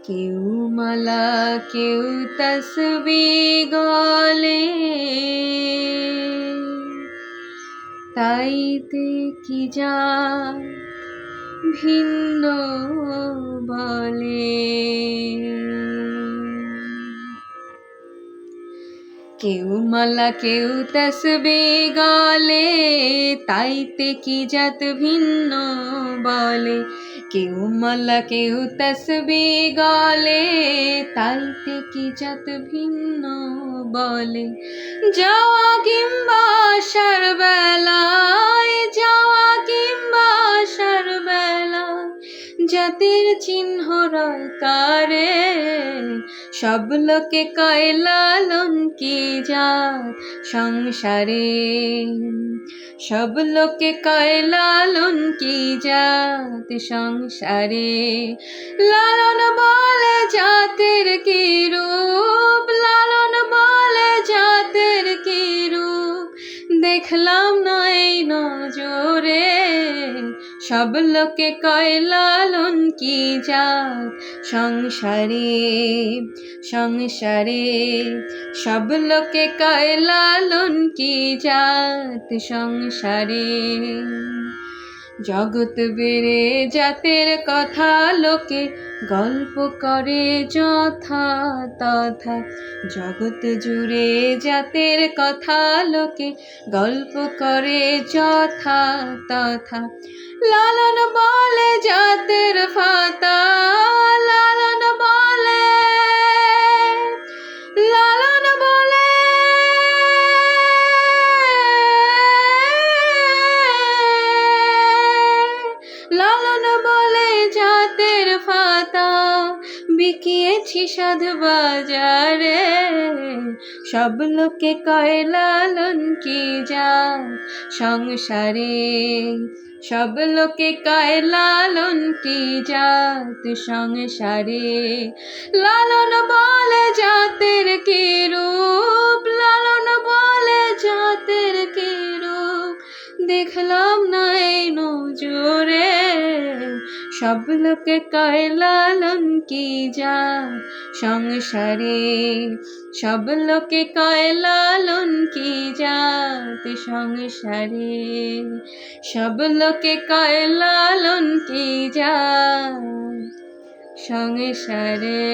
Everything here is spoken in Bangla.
কেউ মালা কেউ তসবিহ গলে, তাইতে কি জাত ভিন্ন বলে। কেউ মালা কেউ তসবিহ গলে, তাইতে কি জাত ভিন্ন বলে। কেউ মালা কেউ তসবিহ গলে, তাইতে কি জাত ভিন্ন বলে। যাওয়া কিংবা আসার বেলায়, যাওয়া কিংবা আসার বেলায় জাতির চিহ্ন রয় কারে। সব লোকে কয় লালন কি জাত সংসারে। সব লোকে কয় লালন কি জাত সংসারে। লালন বলে জাতের কি রূপ, লালন বলে জাতের কি রূপ, দেখলাম না এই নজরে। সব লোকে কয় লালন কি জাত সংসারে। সংসারে সব লোকে কয় লালন কি জাত সংসারে। জগৎ বেড়ে জাতের কথা লোকে গল্প করে যথা তথা। জগৎ জুড়ে জাতের কথা লোকে গল্প করে যথা তথা। লালন বলে জাতের ফাতা, লালন বলে, লালন বলে, লালন বলে জাতের ফাতা, বিকিয়েছি সাধু বাজারে। সব লোকে কয় লালন কি জাত সংসারে। সব লোকে কয় লালন কি জাত সংসারে। লালন বলে জাতের কি রূপ, লালন বলে জাতের কি রূপ, দেখলাম না এই নজরে। সব লোকে কয় লালন কি জাত সংসারে। সব লোকে কয় লালন কি জাত সংসারে। সব লোকে কয় লালন কি জাত সংসারে।